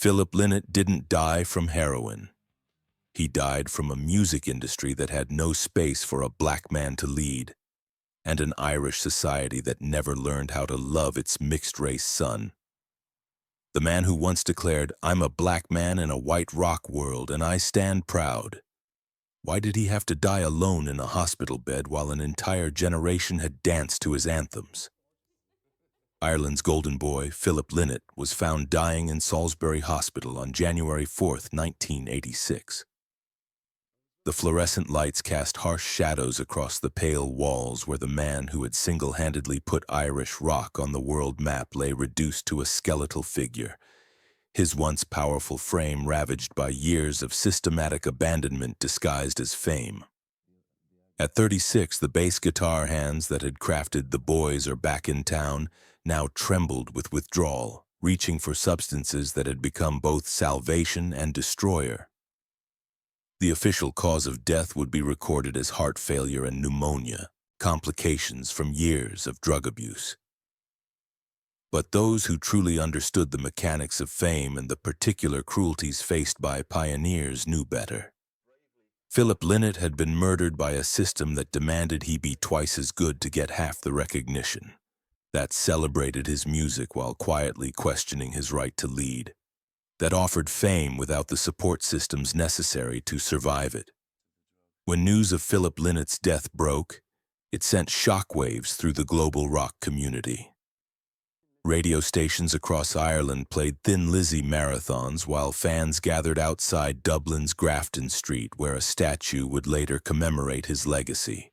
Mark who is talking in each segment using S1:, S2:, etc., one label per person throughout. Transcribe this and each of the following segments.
S1: Philip Lynott didn't die from heroin. He died from a music industry that had no space for a black man to lead, and an Irish society that never learned how to love its mixed-race son. The man who once declared, "I'm a black man in a white rock world, and I stand proud." Why did he have to die alone in a hospital bed while an entire generation had danced to his anthems? Ireland's golden boy, Philip Lynott, was found dying in Salisbury Hospital on January 4, 1986. The fluorescent lights cast harsh shadows across the pale walls where the man who had single-handedly put Irish rock on the world map lay reduced to a skeletal figure, his once powerful frame ravaged by years of systematic abandonment disguised as fame. At 36, the bass guitar hands that had crafted "The Boys Are Back in Town" now trembled with withdrawal, reaching for substances that had become both salvation and destroyer. The official cause of death would be recorded as heart failure and pneumonia, complications from years of drug abuse. But those who truly understood the mechanics of fame and the particular cruelties faced by pioneers knew better. Philip Lynott had been murdered by a system that demanded he be twice as good to get half the recognition, that celebrated his music while quietly questioning his right to lead, that offered fame without the support systems necessary to survive it. When news of Philip Lynott's death broke, it sent shockwaves through the global rock community. Radio stations across Ireland played Thin Lizzy marathons while fans gathered outside Dublin's Grafton Street, where a statue would later commemorate his legacy.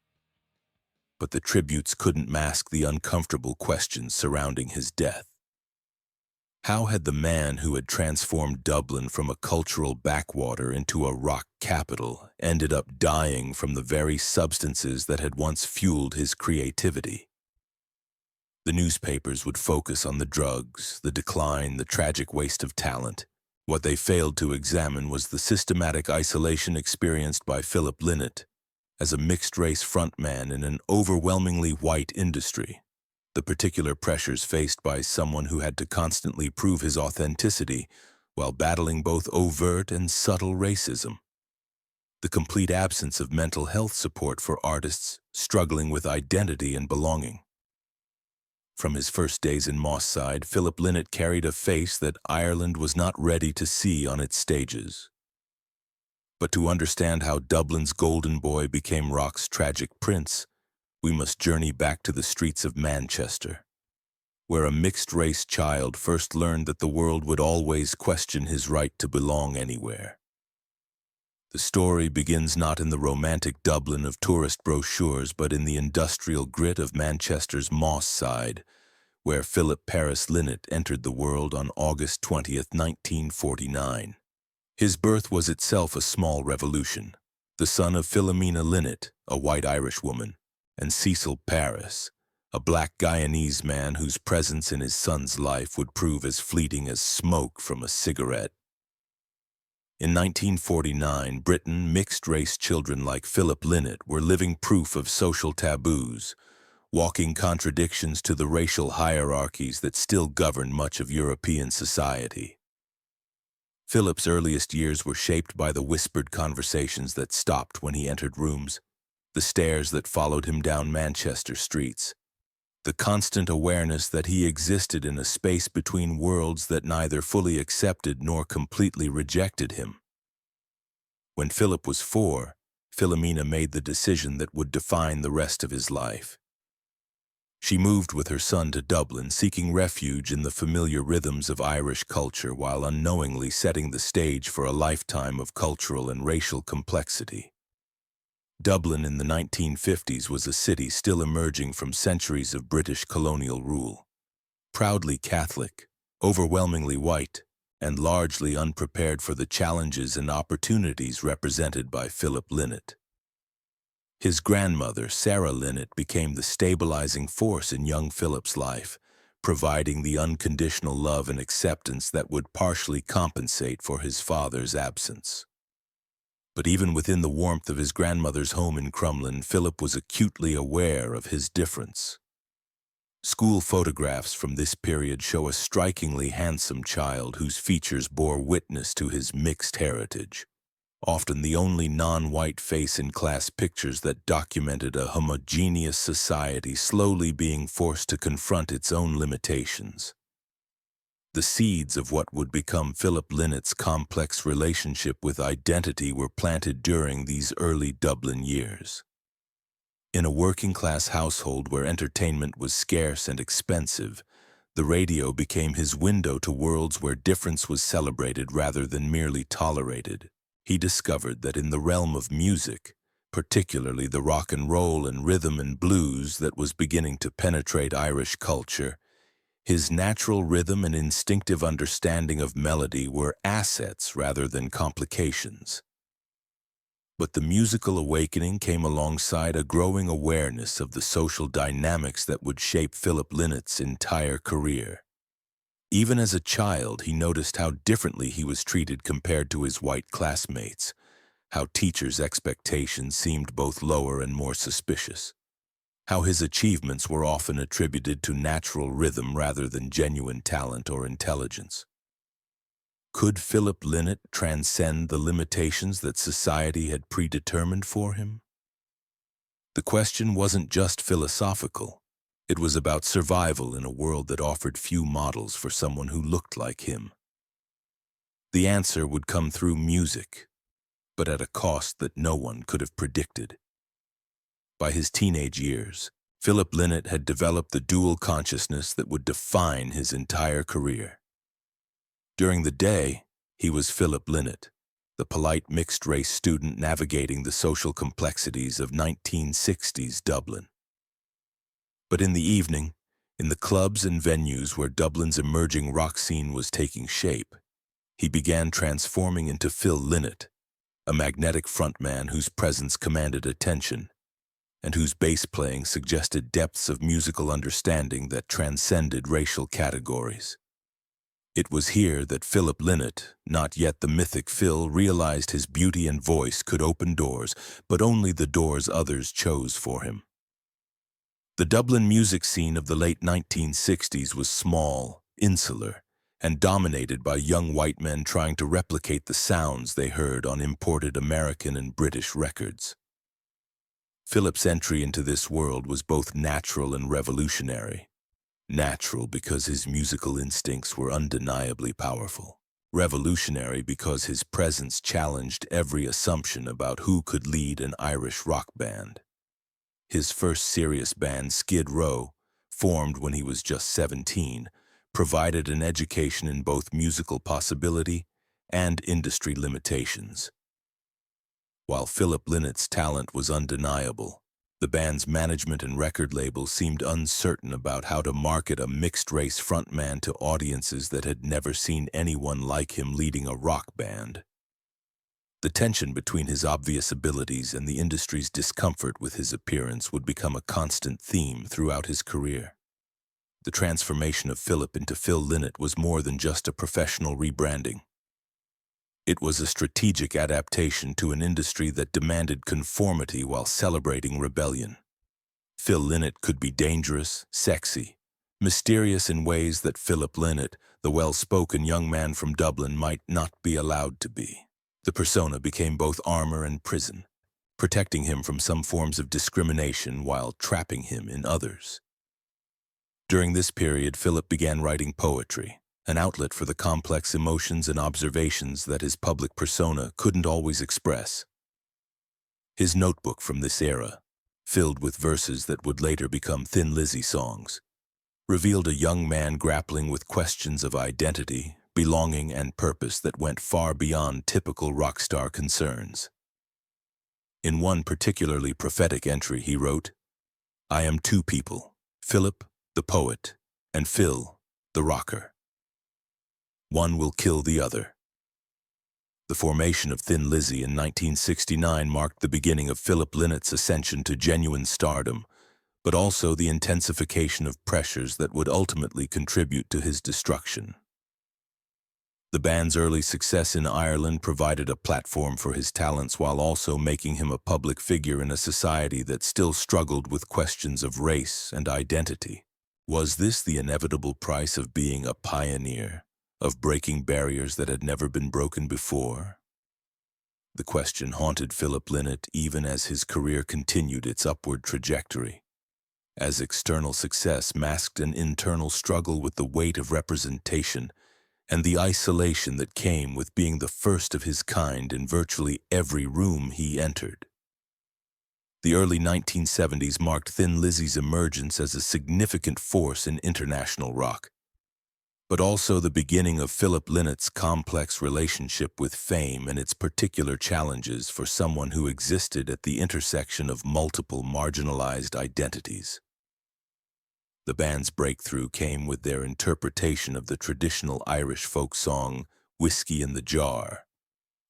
S1: But the tributes couldn't mask the uncomfortable questions surrounding his death. How had the man who had transformed Dublin from a cultural backwater into a rock capital ended up dying from the very substances that had once fueled his creativity? The newspapers would focus on the drugs, the decline, the tragic waste of talent. What they failed to examine was the systematic isolation experienced by Philip Lynott as a mixed-race frontman in an overwhelmingly white industry, the particular pressures faced by someone who had to constantly prove his authenticity while battling both overt and subtle racism, the complete absence of mental health support for artists struggling with identity and belonging. From his first days in Moss Side, Philip Lynott carried a face that Ireland was not ready to see on its stages. But to understand how Dublin's golden boy became rock's tragic prince, we must journey back to the streets of Manchester, where a mixed-race child first learned that the world would always question his right to belong anywhere. The story begins not in the romantic Dublin of tourist brochures, but in the industrial grit of Manchester's Moss Side, where Philip Paris Lynott entered the world on August 20, 1949. His birth was itself a small revolution, the son of Philomena Lynott, a white Irish woman, and Cecil Paris, a black Guyanese man whose presence in his son's life would prove as fleeting as smoke from a cigarette. In 1949, Britain, mixed-race children like Philip Lynott were living proof of social taboos, walking contradictions to the racial hierarchies that still govern much of European society. Philip's earliest years were shaped by the whispered conversations that stopped when he entered rooms, the stares that followed him down Manchester streets, the constant awareness that he existed in a space between worlds that neither fully accepted nor completely rejected him. When Philip was 4, Philomena made the decision that would define the rest of his life. She moved with her son to Dublin, seeking refuge in the familiar rhythms of Irish culture while unknowingly setting the stage for a lifetime of cultural and racial complexity. Dublin in the 1950s was a city still emerging from centuries of British colonial rule. Proudly Catholic, overwhelmingly white, and largely unprepared for the challenges and opportunities represented by Philip Lynott. His grandmother, Sarah Lynott, became the stabilizing force in young Philip's life, providing the unconditional love and acceptance that would partially compensate for his father's absence. But even within the warmth of his grandmother's home in Crumlin, Philip was acutely aware of his difference. School photographs from this period show a strikingly handsome child whose features bore witness to his mixed heritage, often the only non-white face in class pictures that documented a homogeneous society slowly being forced to confront its own limitations. The seeds of what would become Philip Lynott's complex relationship with identity were planted during these early Dublin years. In a working-class household where entertainment was scarce and expensive, the radio became his window to worlds where difference was celebrated rather than merely tolerated. He discovered that in the realm of music, particularly the rock and roll and rhythm and blues that was beginning to penetrate Irish culture, his natural rhythm and instinctive understanding of melody were assets rather than complications. But the musical awakening came alongside a growing awareness of the social dynamics that would shape Philip Lynott's entire career. Even as a child, he noticed how differently he was treated compared to his white classmates, how teachers' expectations seemed both lower and more suspicious, how his achievements were often attributed to natural rhythm rather than genuine talent or intelligence. Could Philip Lynott transcend the limitations that society had predetermined for him? The question wasn't just philosophical. It was about survival in a world that offered few models for someone who looked like him. The answer would come through music, but at a cost that no one could have predicted. By his teenage years, Philip Lynott had developed the dual consciousness that would define his entire career. During the day, he was Philip Lynott, the polite mixed-race student navigating the social complexities of 1960s Dublin. But in the evening, in the clubs and venues where Dublin's emerging rock scene was taking shape, he began transforming into Phil Lynott, a magnetic frontman whose presence commanded attention, and whose bass playing suggested depths of musical understanding that transcended racial categories. It was here that Philip Lynott, not yet the mythic Phil, realized his beauty and voice could open doors, but only the doors others chose for him. The Dublin music scene of the late 1960s was small, insular, and dominated by young white men trying to replicate the sounds they heard on imported American and British records. Philip's entry into this world was both natural and revolutionary. Natural because his musical instincts were undeniably powerful. Revolutionary because his presence challenged every assumption about who could lead an Irish rock band. His first serious band, Skid Row, formed when he was just 17, provided an education in both musical possibility and industry limitations. While Philip Lynott's talent was undeniable, the band's management and record label seemed uncertain about how to market a mixed-race frontman to audiences that had never seen anyone like him leading a rock band. The tension between his obvious abilities and the industry's discomfort with his appearance would become a constant theme throughout his career. The transformation of Philip into Phil Lynott was more than just a professional rebranding. It was a strategic adaptation to an industry that demanded conformity while celebrating rebellion. Phil Lynott could be dangerous, sexy, mysterious in ways that Philip Lynott, the well-spoken young man from Dublin, might not be allowed to be. The persona became both armor and prison, protecting him from some forms of discrimination while trapping him in others. During this period, Philip began writing poetry, an outlet for the complex emotions and observations that his public persona couldn't always express. His notebook from this era, filled with verses that would later become Thin Lizzy songs, revealed a young man grappling with questions of identity, belonging, and purpose that went far beyond typical rock star concerns. In one particularly prophetic entry, he wrote, "I am two people, Philip, the poet, and Phil, the rocker. One will kill the other." The formation of Thin Lizzy in 1969 marked the beginning of Philip Lynott's ascension to genuine stardom, but also the intensification of pressures that would ultimately contribute to his destruction. The band's early success in Ireland provided a platform for his talents while also making him a public figure in a society that still struggled with questions of race and identity. Was this the inevitable price of being a pioneer, of breaking barriers that had never been broken before? The question haunted Philip Lynott even as his career continued its upward trajectory, as external success masked an internal struggle with the weight of representation and the isolation that came with being the first of his kind in virtually every room he entered. The early 1970s marked Thin Lizzy's emergence as a significant force in international rock, but also the beginning of Philip Lynott's complex relationship with fame and its particular challenges for someone who existed at the intersection of multiple marginalized identities. The band's breakthrough came with their interpretation of the traditional Irish folk song "Whiskey in the Jar,"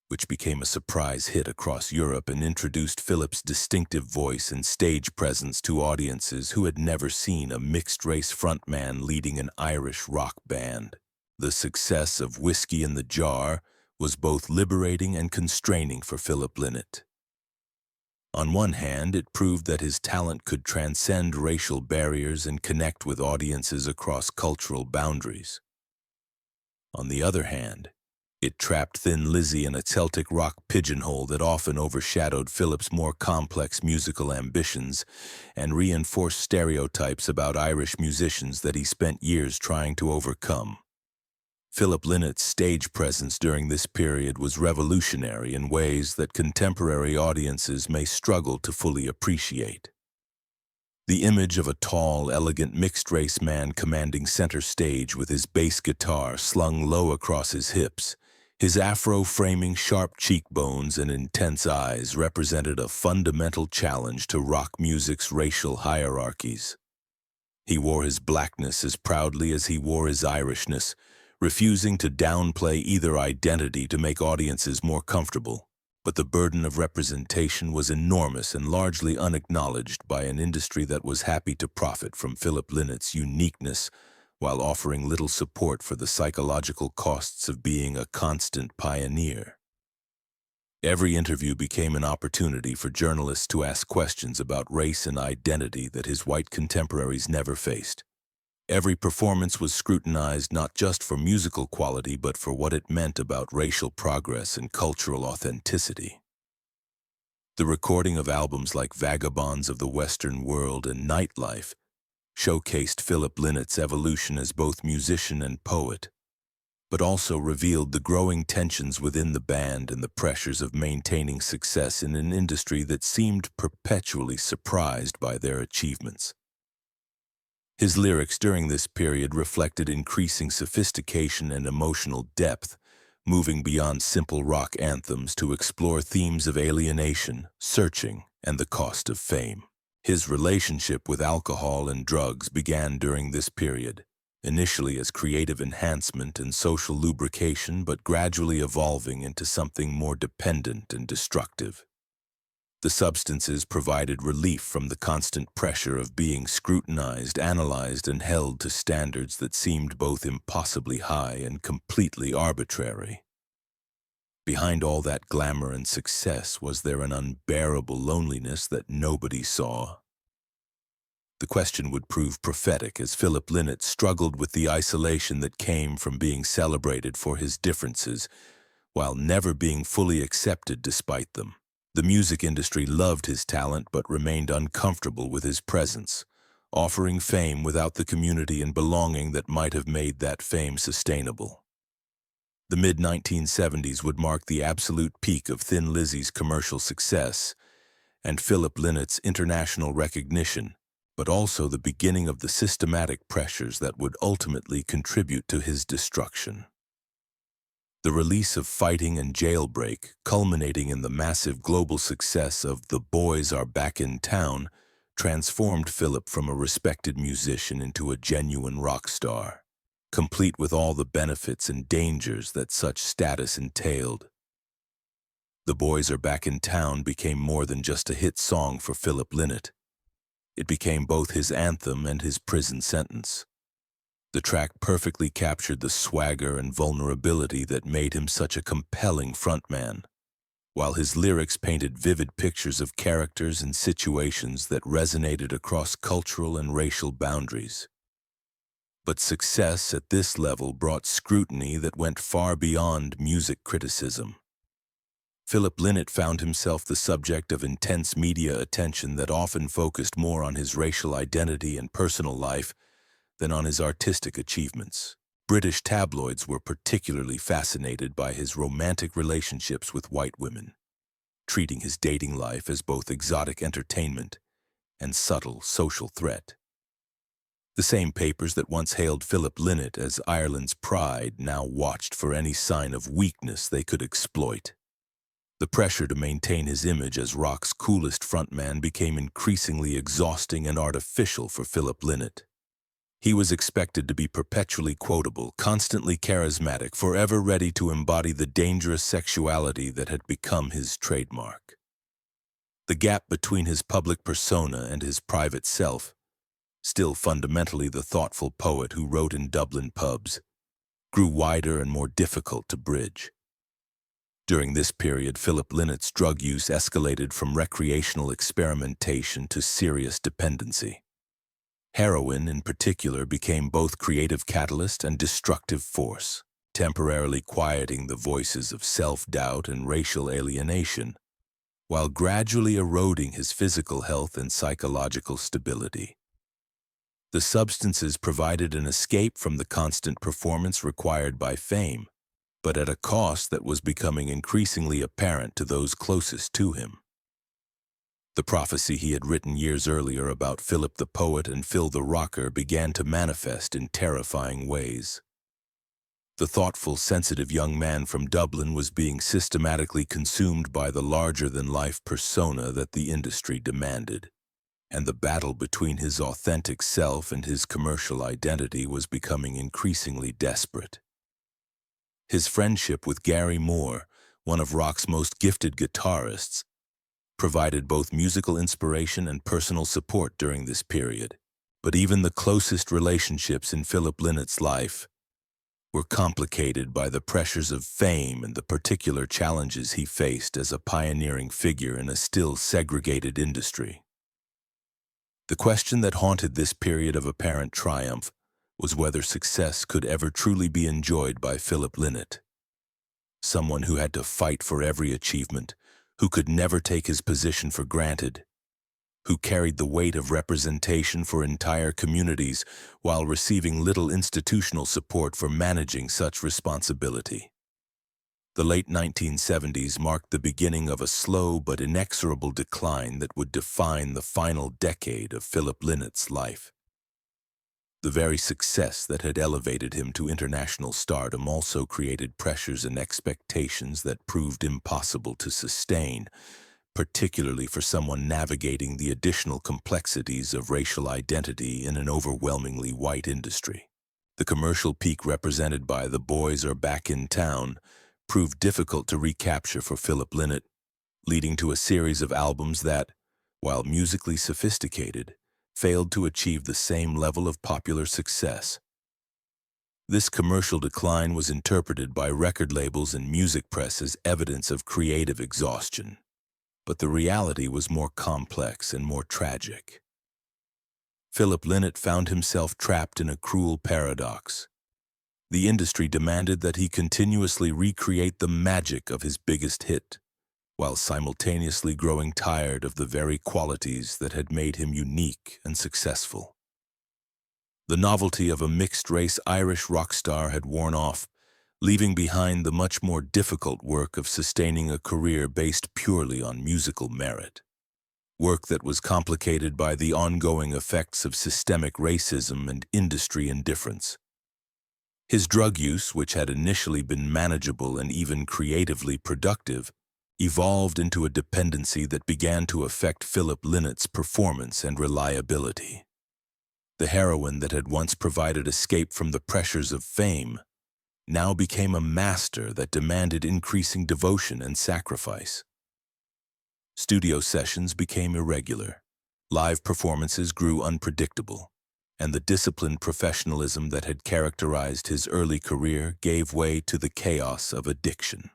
S1: which became a surprise hit across Europe and introduced Philip's distinctive voice and stage presence to audiences who had never seen a mixed-race frontman leading an Irish rock band. The success of "Whiskey in the Jar" was both liberating and constraining for Philip Lynott. On one hand, it proved that his talent could transcend racial barriers and connect with audiences across cultural boundaries. On the other hand, it trapped Thin Lizzy in a Celtic rock pigeonhole that often overshadowed Philip's more complex musical ambitions and reinforced stereotypes about Irish musicians that he spent years trying to overcome. Philip Lynott's stage presence during this period was revolutionary in ways that contemporary audiences may struggle to fully appreciate. The image of a tall, elegant mixed-race man commanding center stage with his bass guitar slung low across his hips, his afro framing sharp cheekbones and intense eyes represented a fundamental challenge to rock music's racial hierarchies. He wore his blackness as proudly as he wore his Irishness, refusing to downplay either identity to make audiences more comfortable. But the burden of representation was enormous and largely unacknowledged by an industry that was happy to profit from Philip Lynott's uniqueness while offering little support for the psychological costs of being a constant pioneer. Every interview became an opportunity for journalists to ask questions about race and identity that his white contemporaries never faced. Every performance was scrutinized not just for musical quality but for what it meant about racial progress and cultural authenticity. The recording of albums like Vagabonds of the Western World and Nightlife showcased Philip Lynott's evolution as both musician and poet, but also revealed the growing tensions within the band and the pressures of maintaining success in an industry that seemed perpetually surprised by their achievements. His lyrics during this period reflected increasing sophistication and emotional depth, moving beyond simple rock anthems to explore themes of alienation, searching, and the cost of fame. His relationship with alcohol and drugs began during this period, initially as creative enhancement and social lubrication, but gradually evolving into something more dependent and destructive. The substances provided relief from the constant pressure of being scrutinized, analyzed, and held to standards that seemed both impossibly high and completely arbitrary. Behind all that glamour and success, was there an unbearable loneliness that nobody saw? The question would prove prophetic as Philip Lynott struggled with the isolation that came from being celebrated for his differences, while never being fully accepted despite them. The music industry loved his talent but remained uncomfortable with his presence, offering fame without the community and belonging that might have made that fame sustainable. The mid-1970s would mark the absolute peak of Thin Lizzy's commercial success and Philip Lynott's international recognition, but also the beginning of the systematic pressures that would ultimately contribute to his destruction. The release of Fighting and Jailbreak, culminating in the massive global success of The Boys Are Back in Town, transformed Philip from a respected musician into a genuine rock star, complete with all the benefits and dangers that such status entailed. The Boys Are Back in Town became more than just a hit song for Philip Lynott. It became both his anthem and his prison sentence. The track perfectly captured the swagger and vulnerability that made him such a compelling frontman, while his lyrics painted vivid pictures of characters and situations that resonated across cultural and racial boundaries. But success at this level brought scrutiny that went far beyond music criticism. Philip Lynott found himself the subject of intense media attention that often focused more on his racial identity and personal life than on his artistic achievements. British tabloids were particularly fascinated by his romantic relationships with white women, treating his dating life as both exotic entertainment and subtle social threat. The same papers that once hailed Philip Lynott as Ireland's pride now watched for any sign of weakness they could exploit. The pressure to maintain his image as rock's coolest frontman became increasingly exhausting and artificial for Philip Lynott. He was expected to be perpetually quotable, constantly charismatic, forever ready to embody the dangerous sexuality that had become his trademark. The gap between his public persona and his private self, still fundamentally the thoughtful poet who wrote in Dublin pubs, grew wider and more difficult to bridge. During this period, Philip Lynott's drug use escalated from recreational experimentation to serious dependency. Heroin, in particular, became both creative catalyst and destructive force, temporarily quieting the voices of self-doubt and racial alienation, while gradually eroding his physical health and psychological stability. The substances provided an escape from the constant performance required by fame, but at a cost that was becoming increasingly apparent to those closest to him. The prophecy he had written years earlier about Philip the poet and Phil the rocker began to manifest in terrifying ways. The thoughtful, sensitive young man from Dublin was being systematically consumed by the larger-than-life persona that the industry demanded, and the battle between his authentic self and his commercial identity was becoming increasingly desperate. His friendship with Gary Moore, one of rock's most gifted guitarists, provided both musical inspiration and personal support during this period. But even the closest relationships in Philip Lynott's life were complicated by the pressures of fame and the particular challenges he faced as a pioneering figure in a still segregated industry. The question that haunted this period of apparent triumph was whether success could ever truly be enjoyed by Philip Lynott. Someone who had to fight for every achievement, who could never take his position for granted, who carried the weight of representation for entire communities while receiving little institutional support for managing such responsibility. The late 1970s marked the beginning of a slow but inexorable decline that would define the final decade of Philip Lynott's life. The very success that had elevated him to international stardom also created pressures and expectations that proved impossible to sustain, particularly for someone navigating the additional complexities of racial identity in an overwhelmingly white industry. The commercial peak represented by The Boys Are Back in Town proved difficult to recapture for Philip Lynott, leading to a series of albums that, while musically sophisticated, failed to achieve the same level of popular success. This commercial decline was interpreted by record labels and music press as evidence of creative exhaustion, but the reality was more complex and more tragic. Philip Lynott found himself trapped in a cruel paradox. The industry demanded that he continuously recreate the magic of his biggest hit, while simultaneously growing tired of the very qualities that had made him unique and successful. The novelty of a mixed-race Irish rock star had worn off, leaving behind the much more difficult work of sustaining a career based purely on musical merit. Work that was complicated by the ongoing effects of systemic racism and industry indifference. His drug use, which had initially been manageable and even creatively productive, evolved into a dependency that began to affect Philip Lynott's performance and reliability. The heroin that had once provided escape from the pressures of fame now became a master that demanded increasing devotion and sacrifice. Studio sessions became irregular, live performances grew unpredictable, and the disciplined professionalism that had characterized his early career gave way to the chaos of addiction.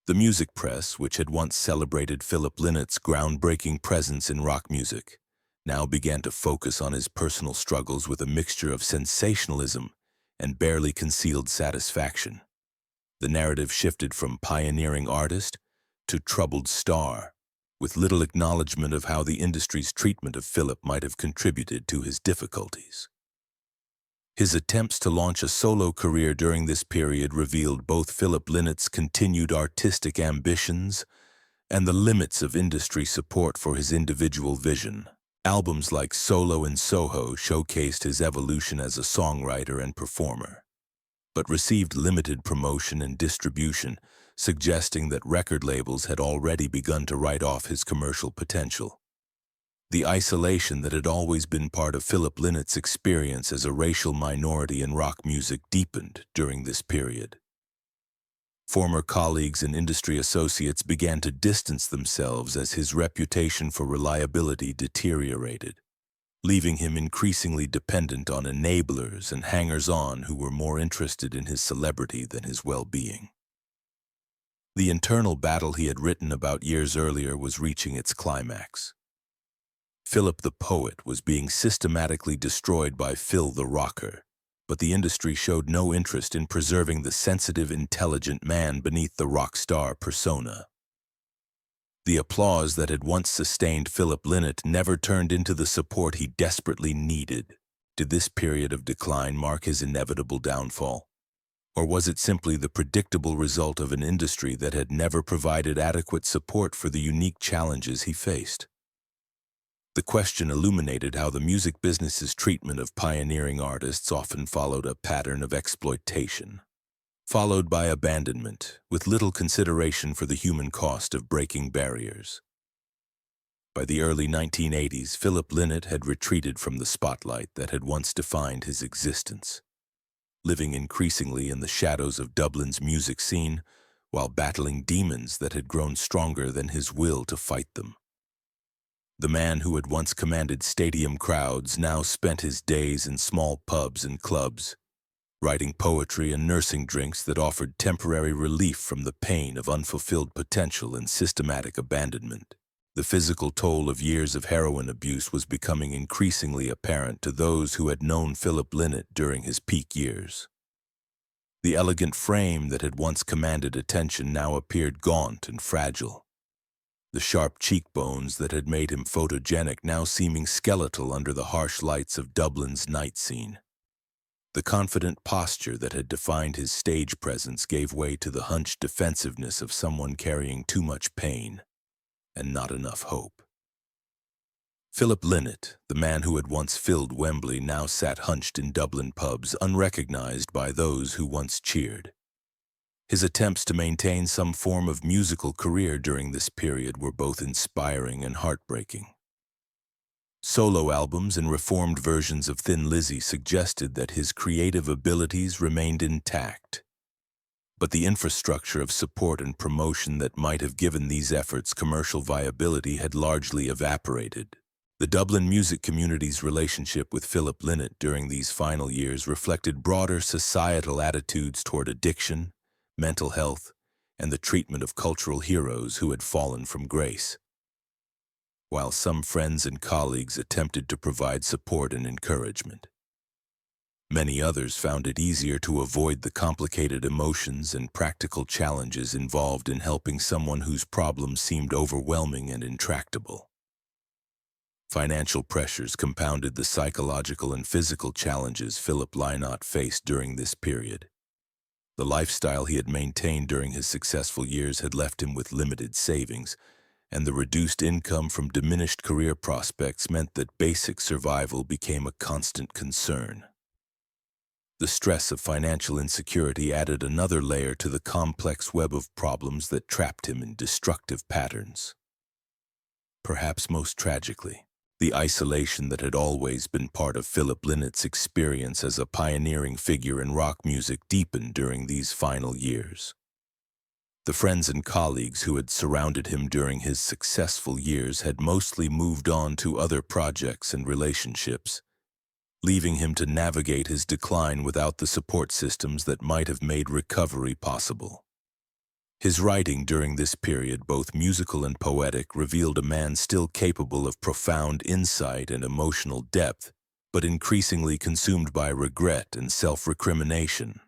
S1: The music press, which had once celebrated Philip Lynott's groundbreaking presence in rock music, now began to focus on his personal struggles with a mixture of sensationalism and barely concealed satisfaction. The narrative shifted from pioneering artist to troubled star, with little acknowledgement of how the industry's treatment of Philip might have contributed to his difficulties. His attempts to launch a solo career during this period revealed both Philip Lynott's continued artistic ambitions and the limits of industry support for his individual vision. Albums like Solo in Soho showcased his evolution as a songwriter and performer, but received limited promotion and distribution, suggesting that record labels had already begun to write off his commercial potential. The isolation that had always been part of Philip Lynott's experience as a racial minority in rock music deepened during this period. Former colleagues and industry associates began to distance themselves as his reputation for reliability deteriorated, leaving him increasingly dependent on enablers and hangers-on who were more interested in his celebrity than his well-being. The internal battle he had written about years earlier was reaching its climax. Philip the Poet was being systematically destroyed by Phil the Rocker, but the industry showed no interest in preserving the sensitive, intelligent man beneath the rock star persona. The applause that had once sustained Philip Lynott never turned into the support he desperately needed. Did this period of decline mark his inevitable downfall? Or was it simply the predictable result of an industry that had never provided adequate support for the unique challenges he faced? The question illuminated how the music business's treatment of pioneering artists often followed a pattern of exploitation, followed by abandonment, with little consideration for the human cost of breaking barriers. By the early 1980s, Philip Lynott had retreated from the spotlight that had once defined his existence, living increasingly in the shadows of Dublin's music scene while battling demons that had grown stronger than his will to fight them. The man who had once commanded stadium crowds now spent his days in small pubs and clubs, writing poetry and nursing drinks that offered temporary relief from the pain of unfulfilled potential and systematic abandonment. The physical toll of years of heroin abuse was becoming increasingly apparent to those who had known Philip Lynott during his peak years. The elegant frame that had once commanded attention now appeared gaunt and fragile, the sharp cheekbones that had made him photogenic now seeming skeletal under the harsh lights of Dublin's night scene. The confident posture that had defined his stage presence gave way to the hunched defensiveness of someone carrying too much pain and not enough hope. Philip Lynott, the man who had once filled Wembley, now sat hunched in Dublin pubs, unrecognized by those who once cheered. His attempts to maintain some form of musical career during this period were both inspiring and heartbreaking. Solo albums and reformed versions of Thin Lizzy suggested that his creative abilities remained intact, but the infrastructure of support and promotion that might have given these efforts commercial viability had largely evaporated. The Dublin music community's relationship with Philip Lynott during these final years reflected broader societal attitudes toward addiction, mental health, and the treatment of cultural heroes who had fallen from grace. While some friends and colleagues attempted to provide support and encouragement, many others found it easier to avoid the complicated emotions and practical challenges involved in helping someone whose problems seemed overwhelming and intractable. Financial pressures compounded the psychological and physical challenges Philip Lynott faced during this period. The lifestyle he had maintained during his successful years had left him with limited savings, and the reduced income from diminished career prospects meant that basic survival became a constant concern. The stress of financial insecurity added another layer to the complex web of problems that trapped him in destructive patterns. Perhaps most tragically, the isolation that had always been part of Philip Lynott's experience as a pioneering figure in rock music deepened during these final years. The friends and colleagues who had surrounded him during his successful years had mostly moved on to other projects and relationships, leaving him to navigate his decline without the support systems that might have made recovery possible. His writing during this period, both musical and poetic, revealed a man still capable of profound insight and emotional depth, but increasingly consumed by regret and self-recrimination.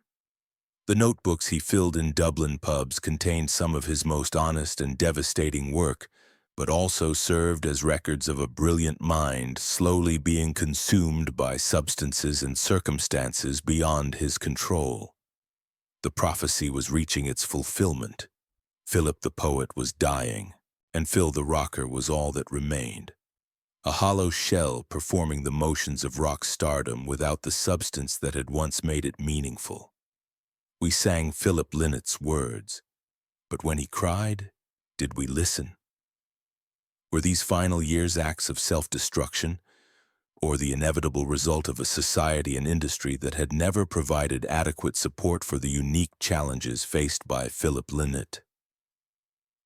S1: The notebooks he filled in Dublin pubs contained some of his most honest and devastating work, but also served as records of a brilliant mind slowly being consumed by substances and circumstances beyond his control. The prophecy was reaching its fulfillment. Philip the poet was dying, and Phil the rocker was all that remained. A hollow shell performing the motions of rock stardom without the substance that had once made it meaningful. We sang Philip Lynott's words, but when he cried, did we listen? Were these final years acts of self-destruction, or the inevitable result of a society and industry that had never provided adequate support for the unique challenges faced by Philip Lynott?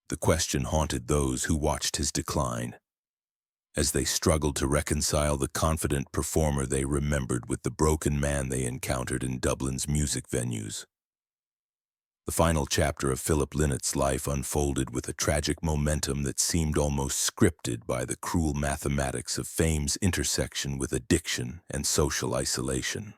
S1: The question haunted those who watched his decline, as they struggled to reconcile the confident performer they remembered with the broken man they encountered in Dublin's music venues. The final chapter of Philip Lynott's life unfolded with a tragic momentum that seemed almost scripted by the cruel mathematics of fame's intersection with addiction and social isolation.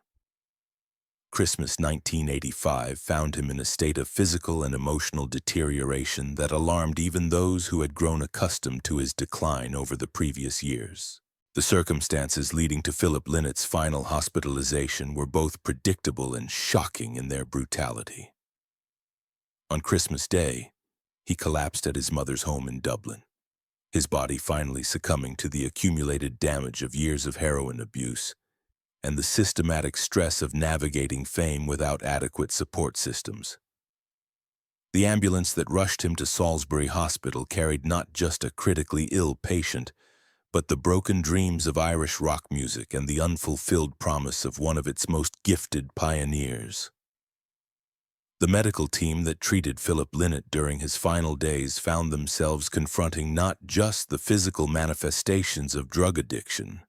S1: Christmas 1985 found him in a state of physical and emotional deterioration that alarmed even those who had grown accustomed to his decline over the previous years. The circumstances leading to Philip Lynott's final hospitalization were both predictable and shocking in their brutality. On Christmas Day, he collapsed at his mother's home in Dublin, his body finally succumbing to the accumulated damage of years of heroin abuse and the systematic stress of navigating fame without adequate support systems. The ambulance that rushed him to Salisbury Hospital carried not just a critically ill patient, but the broken dreams of Irish rock music and the unfulfilled promise of one of its most gifted pioneers. The medical team that treated Philip Lynott during his final days found themselves confronting not just the physical manifestations of drug addiction,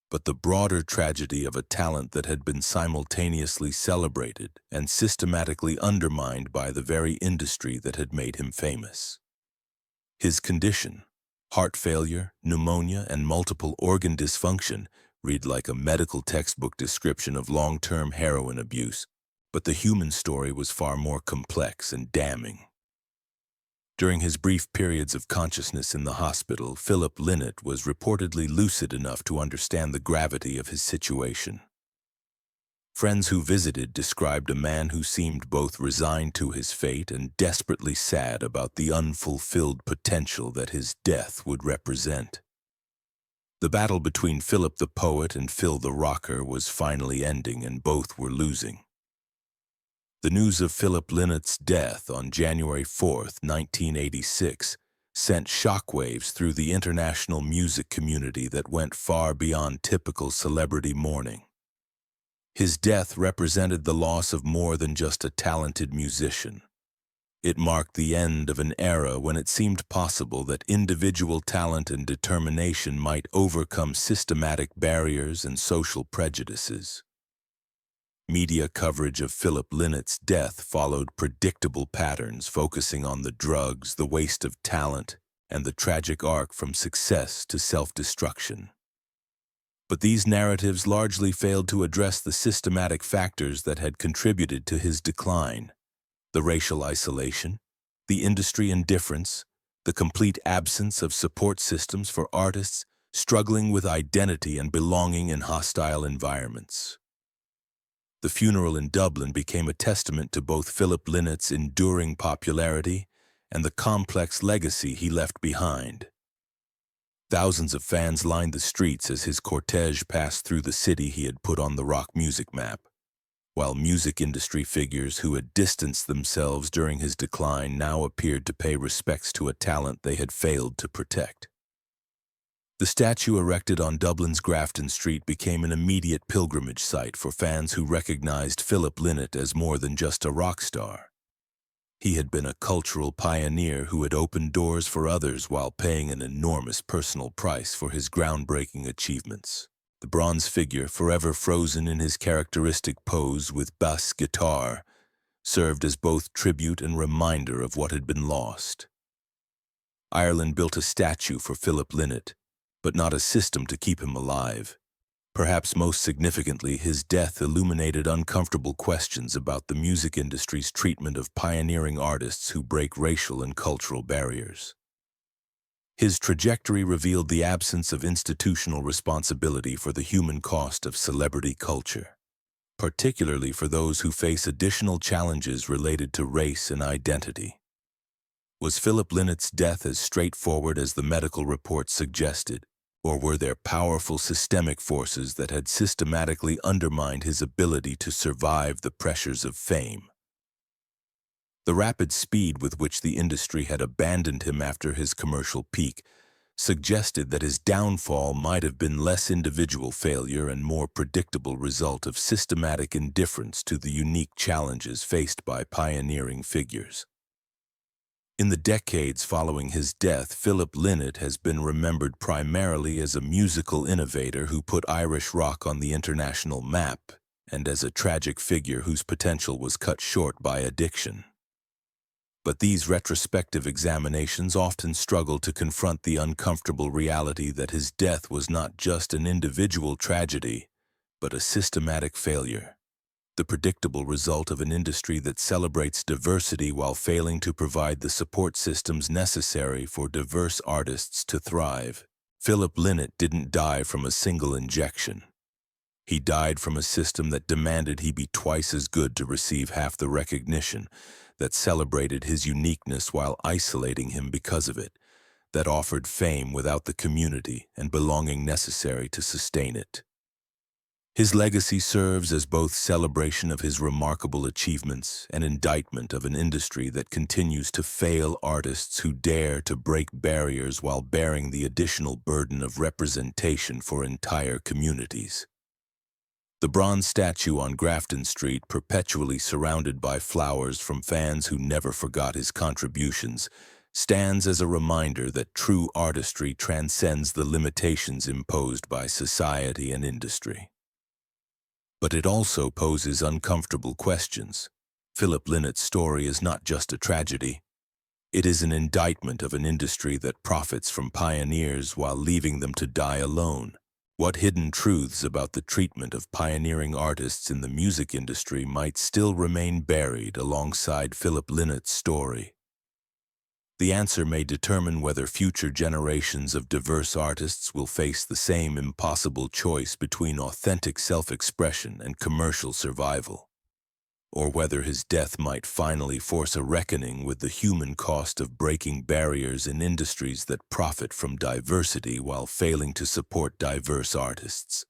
S1: but the broader tragedy of a talent that had been simultaneously celebrated and systematically undermined by the very industry that had made him famous. His condition, heart failure, pneumonia, and multiple organ dysfunction, read like a medical textbook description of long-term heroin abuse, but the human story was far more complex and damning. During his brief periods of consciousness in the hospital, Philip Lynott was reportedly lucid enough to understand the gravity of his situation. Friends who visited described a man who seemed both resigned to his fate and desperately sad about the unfulfilled potential that his death would represent. The battle between Philip the poet and Phil the rocker was finally ending, and both were losing. The news of Philip Lynott's death on January 4, 1986, sent shockwaves through the international music community that went far beyond typical celebrity mourning. His death represented the loss of more than just a talented musician. It marked the end of an era when it seemed possible that individual talent and determination might overcome systematic barriers and social prejudices. Media coverage of Philip Lynott's death followed predictable patterns, focusing on the drugs, the waste of talent, and the tragic arc from success to self-destruction. But these narratives largely failed to address the systematic factors that had contributed to his decline: the racial isolation, the industry indifference, the complete absence of support systems for artists struggling with identity and belonging in hostile environments. The funeral in Dublin became a testament to both Philip Lynott's enduring popularity and the complex legacy he left behind. Thousands of fans lined the streets as his cortege passed through the city he had put on the rock music map, while music industry figures who had distanced themselves during his decline now appeared to pay respects to a talent they had failed to protect. The statue erected on Dublin's Grafton Street became an immediate pilgrimage site for fans who recognized Philip Lynott as more than just a rock star. He had been a cultural pioneer who had opened doors for others while paying an enormous personal price for his groundbreaking achievements. The bronze figure, forever frozen in his characteristic pose with bass guitar, served as both tribute and reminder of what had been lost. Ireland built a statue for Philip Lynott, but not a system to keep him alive. Perhaps most significantly, his death illuminated uncomfortable questions about the music industry's treatment of pioneering artists who break racial and cultural barriers. His trajectory revealed the absence of institutional responsibility for the human cost of celebrity culture, particularly for those who face additional challenges related to race and identity. Was Philip Lynott's death as straightforward as the medical reports suggested, or were there powerful systemic forces that had systematically undermined his ability to survive the pressures of fame? The rapid speed with which the industry had abandoned him after his commercial peak suggested that his downfall might have been less individual failure and more predictable result of systematic indifference to the unique challenges faced by pioneering figures. In the decades following his death, Philip Lynott has been remembered primarily as a musical innovator who put Irish rock on the international map and as a tragic figure whose potential was cut short by addiction. But these retrospective examinations often struggle to confront the uncomfortable reality that his death was not just an individual tragedy, but a systematic failure, the predictable result of an industry that celebrates diversity while failing to provide the support systems necessary for diverse artists to thrive. Philip Lynott didn't die from a single injection. He died from a system that demanded he be twice as good to receive half the recognition, that celebrated his uniqueness while isolating him because of it, that offered fame without the community and belonging necessary to sustain it. His legacy serves as both celebration of his remarkable achievements and indictment of an industry that continues to fail artists who dare to break barriers while bearing the additional burden of representation for entire communities. The bronze statue on Grafton Street, perpetually surrounded by flowers from fans who never forgot his contributions, stands as a reminder that true artistry transcends the limitations imposed by society and industry. But it also poses uncomfortable questions. Philip Lynott's story is not just a tragedy. It is an indictment of an industry that profits from pioneers while leaving them to die alone. What hidden truths about the treatment of pioneering artists in the music industry might still remain buried alongside Philip Lynott's story? The answer may determine whether future generations of diverse artists will face the same impossible choice between authentic self-expression and commercial survival, or whether his death might finally force a reckoning with the human cost of breaking barriers in industries that profit from diversity while failing to support diverse artists.